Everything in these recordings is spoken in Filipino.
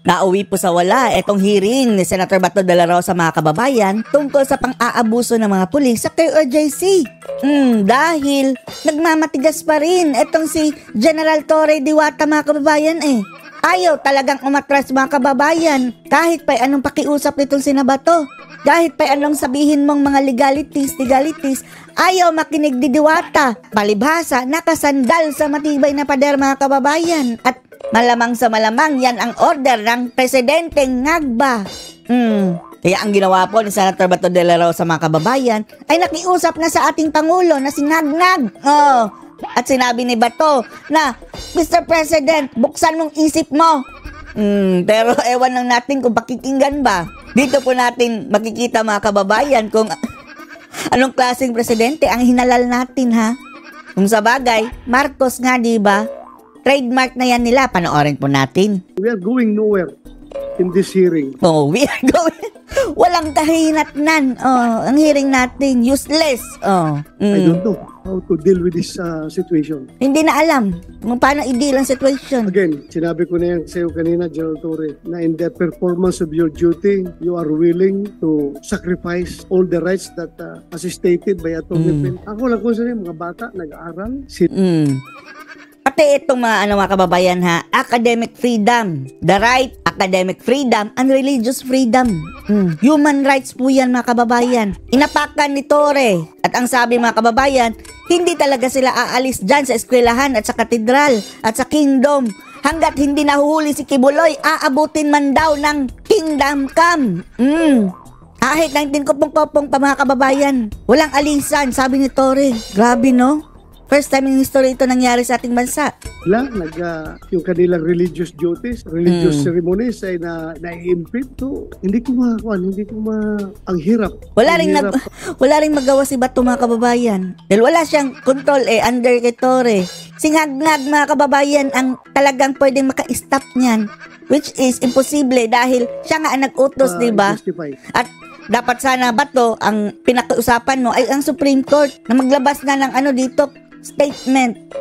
Nauwi po sa wala itong hearing ni Senator Bato de la Rosa mga kababayan tungkol sa pang-aabuso ng mga pulis sa KOJC. Dahil nagmamatigas pa rin itong si General Torre Diwata mga kababayan Ayaw talagang umatras mga kababayan kahit pa anong pakiusap nitong si Bato. Kahit pa anong sabihin mong mga legalities, ayaw makinig di Diwata. Palibhasa, nakasandal sa matibay na pader mga kababayan. At malamang sa malamang yan ang order ng Presidenteng Ngagba. Kaya ang ginawa po ni Senator Bato de la Rosa mga kababayan ay nakiusap na sa ating Pangulo na si Ngagnag. At sinabi ni Bato na, Mr. President, buksan mong isip mo. Pero ewan lang natin kung pakikinggan ba. Dito po natin makikita mga kababayan kung anong klaseng presidente ang hinalal natin ha. Kung sa bagay, Marcos nga diba? Trademark na yan nila, panoorin po natin. We are going nowhere in this hearing. We are going... Walang kahinatnan. Ang hearing natin, useless. I don't know how to deal with this situation. Hindi na alam kung paano i-deal ang situation. Again, sinabi ko na yan sa iyo kanina, General Torre, na in the performance of your duty, you are willing to sacrifice all the rights that as stated by Atty. Pen. Ako lang kung saan mga bata, nag-aaral. Pati itong mga kababayan ha, academic freedom, the right, academic freedom, and religious freedom. Human rights po yan mga kababayan. Inapakan ni Torre. At ang sabi mga kababayan, hindi talaga sila aalis dyan sa eskwelahan at sa katedral at sa kingdom. Hanggat hindi nahuhuli si Kibuloy, aabutin man daw ng kingdom come. Kahit 19 kopong-kopong pa mga kababayan. Walang alisan, sabi ni Torre. Grabe no? First time in history ito nangyari sa ating bansa. Yung kanilang religious duties, religious ceremonies ay na-impede to. Hindi ko ang hirap. Wala ring magawa si Bato mga kababayan. Dahil wala siyang control under kay Torre. Si Ngagnag mga kababayan ang talagang pwedeng maka-stop niyan. Which is imposible dahil siya nga ang nag-utos, diba? At dapat sana Bato, ang pinakausapan mo ay ang Supreme Court na maglabas na ng dito, statement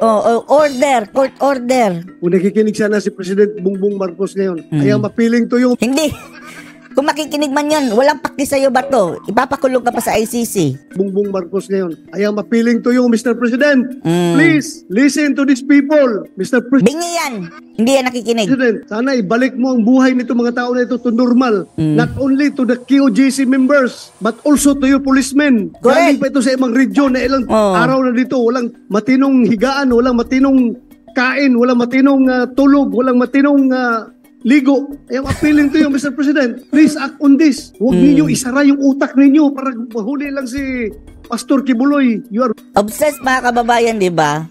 order, court order. Kung nakikinig sana si President Bongbong Marcos ngayon, ay ang mapiling to yung... Hindi. Kung makikinig man yun, walang pakli sa'yo Bato. Ipapakulong ka pa sa ICC. Bongbong Marcos ngayon, ay ang mapiling to yung Mr. President. Please, listen to these people, Mr. President. Bingi yan. Hindi yan nakikinig. President, sana ibalik mo ang buhay nito mga tao na ito to normal. Not only to the KOJC members, but also to your policemen. Galing pa ito sa ibang region na ilang araw na dito. Walang matinong higaan, walang matinong kain, walang matinong tulog, walang matinong ligo. Ay, appealing to you, Mr. President. Please act on this. Huwag ninyo isara yung utak ninyo para mahuli lang si Pastor Kibuloy. You are obsessed mga kababayan, di ba?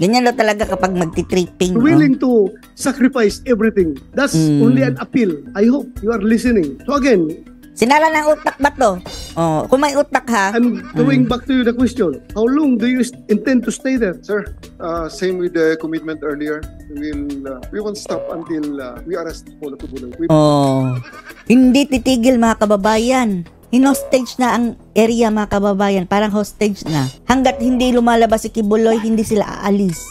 Ganyan daw talaga kapag magti-tripping. Willing to sacrifice everything. That's only an appeal. I hope you are listening. So again, sinara ng utak ba to? Kung may utak ha. I'm going back to you the question. How long do you intend to stay there? Sir, same with the commitment earlier. We won't stop until we arrest Paulo Kibuloy. Hindi titigil mga kababayan. In-hostage na ang area mga kababayan. Parang hostage na. Hanggat hindi lumalabas si Kibuloy, hindi sila aalis.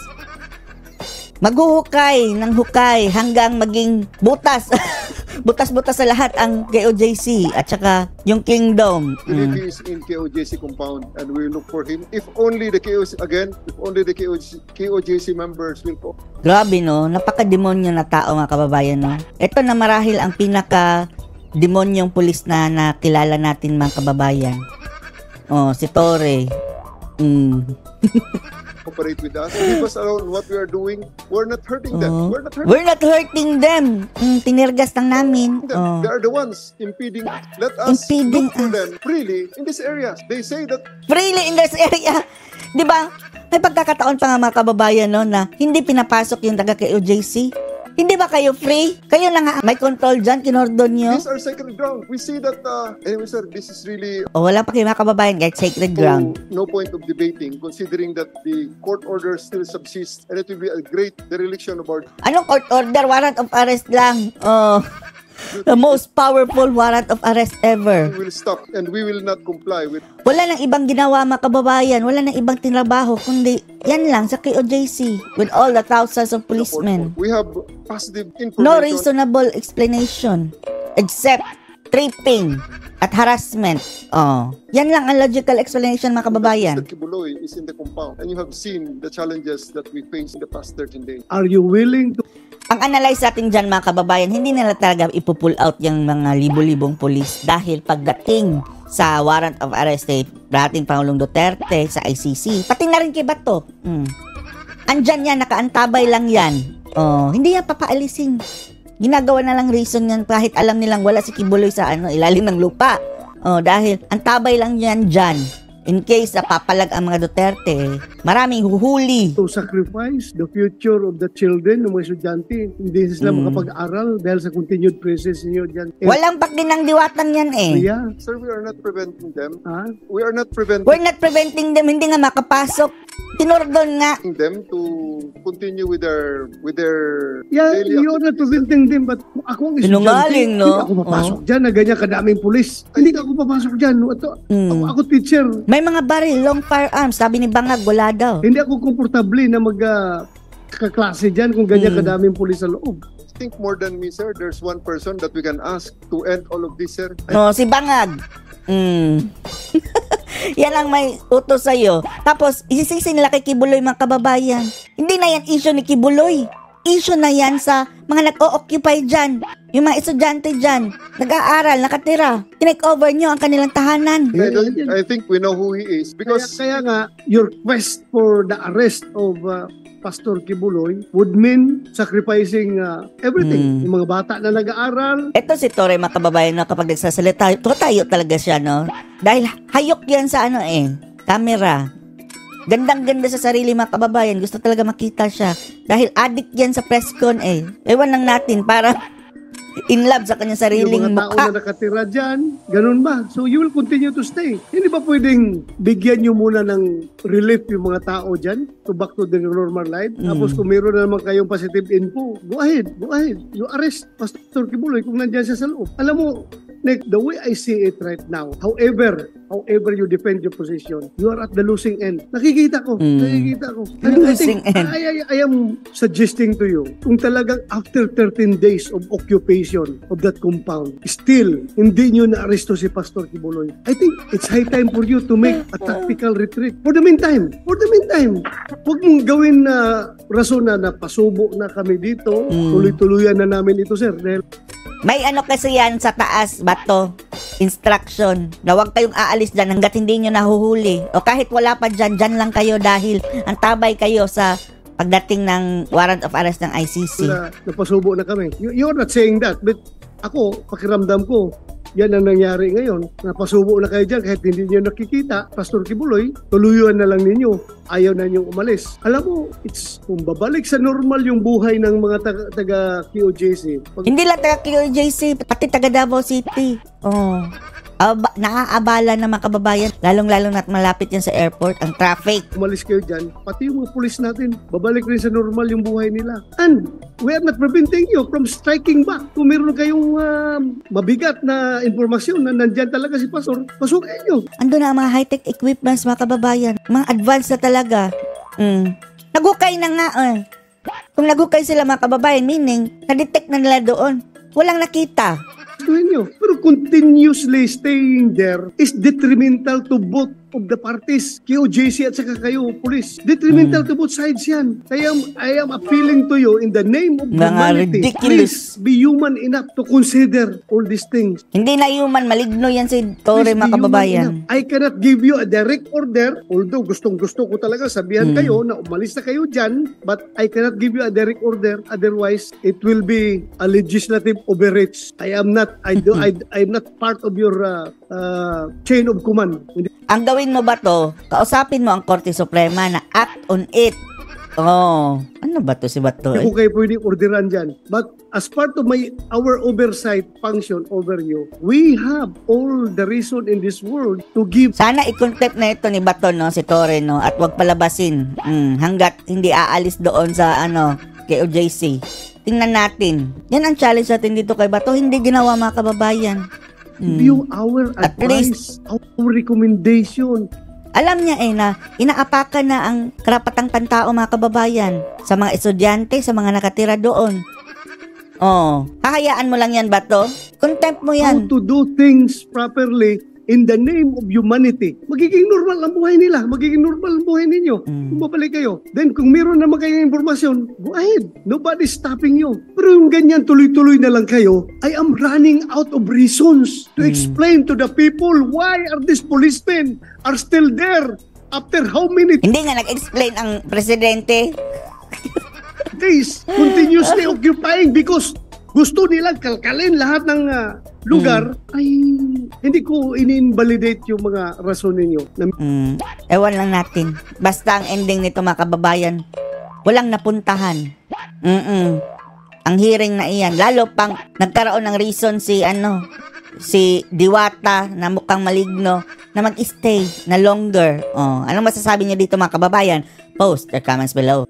Maghuhukay ng hukay hanggang maging butas. Butas-butas sa lahat ang KOJC at saka yung kingdom. He is in KOJC compound and we look for him. If only the KOJC members will go. Grabe no, napaka-demonyo na tao mga kababayan no. Ito na marahil ang pinaka-demonyong pulis na nakilala natin mga kababayan. Si Torre. Cooperate with us. Leave us alone what we are doing. We're not hurting them. We're not hurting them. Tinirgas lang namin. They are the ones impeding. Let us look for them freely in this area. They say that freely in this area. Di ba? May pagkakataon pa nga mga kababayan no, na hindi pinapasok yung taga KOJC. Hindi ba kayo free? Kayo na nga may control dyan, kinordon nyo. These are sacred ground. We see that, anyway sir, this is really... wala pa kayo mga kababayan kahit sacred ground. No point of debating considering that the court order still subsists and it will be a great dereliction of our... Anong court order? Warrant of arrest lang. The most powerful warrant of arrest ever. We will stop and we will not comply with... Wala nang ibang ginawa mga kababayan. Wala nang ibang tinrabaho kundi Yan lang sa KOJC with all the thousands of policemen. We have positive information. No reasonable explanation except tripping at harassment. Yan lang ang logical explanation, mga kababayan. Mr. Kibuloy is in the compound and you have seen the challenges that we faced in the past 13 days. Are you willing to... Ang analyze natin dyan, mga kababayan, hindi nila talaga ipupull out yung mga libo-libong polis dahil pagdating sa warrant of arrest dating Pangulong Duterte sa ICC, pati na rin kay Bato. Andyan yan, nakaantabay lang yan. Hindi yan papaalisin. Ginagawa na lang reason yan kahit alam nilang wala si Kibuloy sa ilalim ng lupa. Dahil antabay lang yan dyan. In case papalag ang mga Duterte, maraming huhuli. To sacrifice the future of the children ng mga estudyante. Hindi sila makapag-aral dahil sa continued presence niyo dyan. Walang pagdinang diwatang yan Yeah. Sir, we are not preventing them. Huh? We are not preventing We're not preventing them. Hindi nga makapasok. Tinordon nga. them to continue with their Yeah, daily you're not preventing them, but ako ang estudyante, Sinungaling, no? hindi ako papasok dyan na ganyan kadaming pulis. Hindi ako papasok dyan. Ako teacher. May mga baril, long firearms. Sabi ni Bangag, wala daw. Hindi ako komportable na kaklase dyan kung ganyan kadaming pulis sa loob. I think more than me, sir. There's one person that we can ask to end all of this, sir. No, si Bangag. Yan ang may utos sa'yo. Tapos, isisisi nila kay Kibuloy, mga kababayan. Hindi na yan issue ni Kibuloy. Issue na yan sa mga nag-o-occupy dyan. Yung mga estudyante dyan. Nag-aaral, nakatira. Tinake over nyo ang kanilang tahanan. I think we know who he is because Kaya nga, your quest for the arrest of Pastor Kibuloy would mean sacrificing everything. Yung mga bata na nag-aaral. Ito si Torre, mga kababayan, no, kapag nagsasalita, tayo talaga siya, no? Dahil hayok yan sa camera. Gandang-ganda sa sarili, mga kababayan. Gusto talaga makita siya. Dahil addict yan sa press con, Ewan lang natin, para in love sa kanyang sariling yung mga tao mukha. na nakatira dyan, ganun ba? So you will continue to stay. Hindi ba pwedeng bigyan nyo muna ng relief yung mga tao dyan to back to their normal life? Tapos kung meron na naman kayong positive info, go ahead. You arrest Pastor Kibuloy kung nandyan siya sa loob. Alam mo, Nick, the way I see it right now, however you defend your position, you are at the losing end. Nakikita ko. Losing end. I am suggesting to you, kung talagang after 13 days of occupation of that compound, still, hindi nyo na-aresto si Pastor Kibuloy, I think it's high time for you to make a tactical retreat. For the meantime, huwag mong gawin na rason na pasubo na kami dito, tuloy-tuluyan na namin ito, sir. Dahil May kasi yan sa taas, Bato, instruction, na huwag kayong aalis dyan hanggat hindi nyo nahuhuli. O kahit wala pa dyan lang kayo dahil ang tabay kayo sa pagdating ng warrant of arrest ng ICC. Napasubo na kami. You're not saying that, but ako, pakiramdam ko, yan ang nangyari ngayon. Napasubo na kayo dyan kahit hindi nyo nakikita. Pastor Kibuloy, tuluyuan na lang ninyo. Ayaw na nyo umalis. Alam mo, kung babalik sa normal yung buhay ng mga taga QJC. Hindi lang taga QJC, pati taga Davao City. Naaabala na mga kababayan, lalong-lalo na't malapit yan sa airport, ang traffic. Umalis kayo dyan, pati yung mga pulis natin, babalik rin sa normal yung buhay nila. And we are not preventing you from striking back. Kung meron kayong mabigat na informasyon na nandyan talaga si Pastor, pasukin nyo. Ando na ang mga high-tech equipments, mga kababayan. Mga advanced na talaga. Nagukay na nga. Kung nagukay sila, mga kababayan, meaning, na-detect na nila doon. Walang nakita. Pero continuously staying there is detrimental to both of the parties, QJC at saka kayo, police. Detrimental to both sides yan. I am appealing to you in the name of humanity. Ridiculous. Please be human enough to consider all these things. Hindi na human, maligno yan si Torre, mga kababayan. I cannot give you a direct order, although gustong-gusto ko talaga sabihan kayo na umalis na kayo dyan, but I cannot give you a direct order, otherwise it will be a legislative overreach. I'm not part of your chain of command. Ang gawin mo ba to? Kausapin mo ang Korte Suprema na act on it. Ano ba to si Bato? Hindi ko kayo pwedeng orderan dyan. But as part of our oversight function over you, we have all the reason in this world to give. Sana i-contempt na ito ni Bato, no, si Torre, no, at wag palabasin hanggat hindi aalis doon sa KOJC. Tingnan natin. Yan ang challenge natin dito kay Bato. Hindi ginawa, mga kababayan. View our advice, our recommendation. Alam niya na inaapakan na ang karapatang pantao mga kababayan sa mga estudyante, sa mga nakatira doon. Hahayaan mo lang yan, Bato? Contempt mo yan. How to do things properly in the name of humanity. Magiging normal ang buhay nila. Magiging normal ang buhay ninyo. Kung babalik kayo. Then kung meron naman kayong informasyon, go ahead. Nobody's stopping you. Pero yung ganyan tuloy-tuloy na lang kayo, I am running out of reasons to explain to the people why are these policemen are still there after how many Hindi nga nag-explain ang presidente. days continuously occupying because gusto nilang kalkalin lahat ng lugar. Ay hindi ko in-invalidate yung mga rason ninyo. Ewan lang natin. Basta ang ending nito mga kababayan, walang napuntahan. Ang hearing na iyan, lalo pang nagkaroon ng reason si Diwata na mukhang maligno na mag-stay na longer. Anong masasabi niyo dito mga kababayan? Post your comments below.